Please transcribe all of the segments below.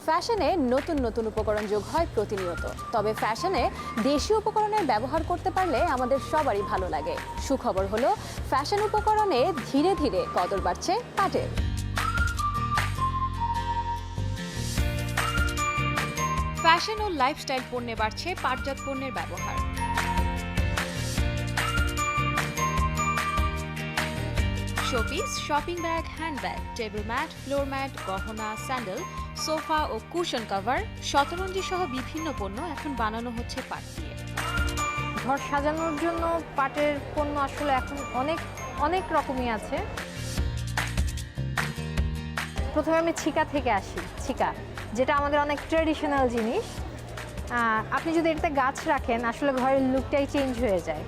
ফ্যাশনে নতুন নতুন উপকরণ যোগ হয় প্রতিনিয়ত। তবে ফ্যাশনে দেশীয় উপকরণের ব্যবহার করতে পারলে আমাদের সবারই ভালো লাগে। সুখবর হলো ফ্যাশন উপকরণে ধীরে ধীরে কদর বাড়ছে পাটের। ফ্যাশন ও লাইফস্টাইল পণ্যে বাড়ছে পাটজাত পণ্যের ব্যবহার। Showpiece, shopping bag, handbag, table mat, floor mat, গহনা, স্যান্ডেল, সোফা ও কুশন কভার, শতরঞ্জি সহ বিভিন্ন পণ্য এখন বানানো হচ্ছে পাট দিয়ে। ঘর সাজানোর জন্য পাটের পণ্য আসলে এখন অনেক রকমই আছে। প্রথমে আমি ছিকা থেকে আসি। ছিকা যেটা আমাদের অনেক ট্র্যাডিশনাল জিনিস। আপনি যদি এটাতে গাছ রাখেন আসলে ঘরের লুকটাই চেঞ্জ হয়ে যায়,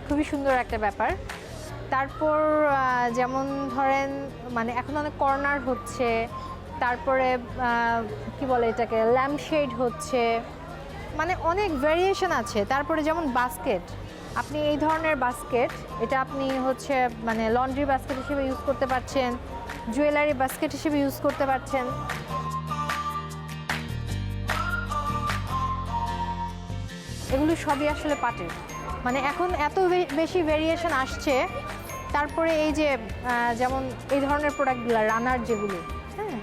খুবই সুন্দর একটা ব্যাপার। তারপর যেমন ধরেন মানে এখন অনেক কর্নার হচ্ছে, তারপরে কি বলে এটাকে ল্যাম্পশেড হচ্ছে, মানে অনেক ভ্যারিয়েশন আছে। তারপরে যেমন বাস্কেট, আপনি এই ধরনের বাস্কেট এটা আপনি হচ্ছে মানে লন্ড্রি বাস্কেট হিসেবে ইউজ করতে পারছেন, জুয়েলারি বাস্কেট হিসেবে ইউজ করতে পারছেন। এগুলো সবই আসলে পাটের, মানে এখন এত বেশি ভেরিয়েশন আসছে। তারপরে এই যে যেমন এই ধরনের প্রোডাক্টগুলো রানার যেগুলো, হ্যাঁ,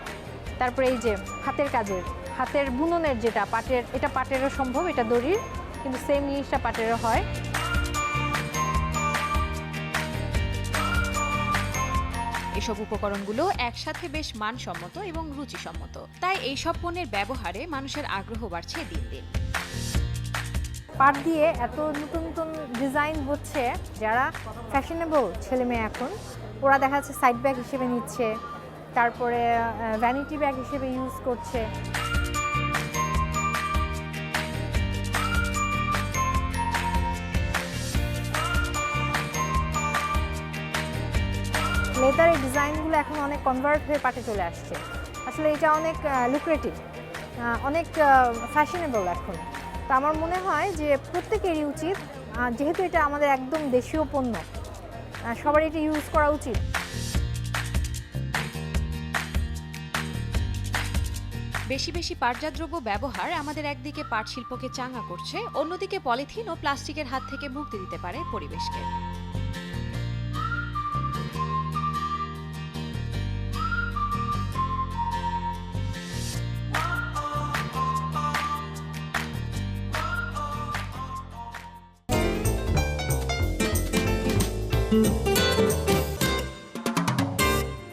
তারপরে এই যে হাতের কাজের, হাতের বুননের যেটা পাটের, এটা পাটেরও সম্ভব, এটা দড়ির, কিন্তু সেম জিনিসটা পাটেরও হয়। এসব উপকরণগুলো একসাথে বেশ মানসম্মত এবং রুচিসম্মত, তাই এইসব পণ্যের ব্যবহারে মানুষের আগ্রহ বাড়ছে দিন দিন। পাট দিয়ে এত নতুন নতুন ডিজাইন হচ্ছে, যারা ফ্যাশনেবল ছেলে মেয়ে এখন ওরা দেখা যাচ্ছে সাইড ব্যাগ হিসেবে নিচ্ছে, তারপরে ভ্যানিটি ব্যাগ হিসেবে ইউজ করছে। লেদার এই ডিজাইনগুলো এখন অনেক কনভার্ট হয়ে পাটে চলে আসছে। আসলে এটা অনেক লুক্রেটিভ, অনেক ফ্যাশনেবল এখন। তো আমার মনে হয় যে প্রত্যেকেরই উচিত, যেহেতু এটা আমাদের একদম দেশীয় পণ্য, সবার এটা ইউজ করা উচিত। বেশি বেশি পাটজাত দ্রব্য ব্যবহার আমাদের একদিকে পাট শিল্পকে চাঙ্গা করছে, অন্যদিকে পলিথিন ও প্লাস্টিকের হাত থেকে মুক্তি দিতে পারে পরিবেশকে।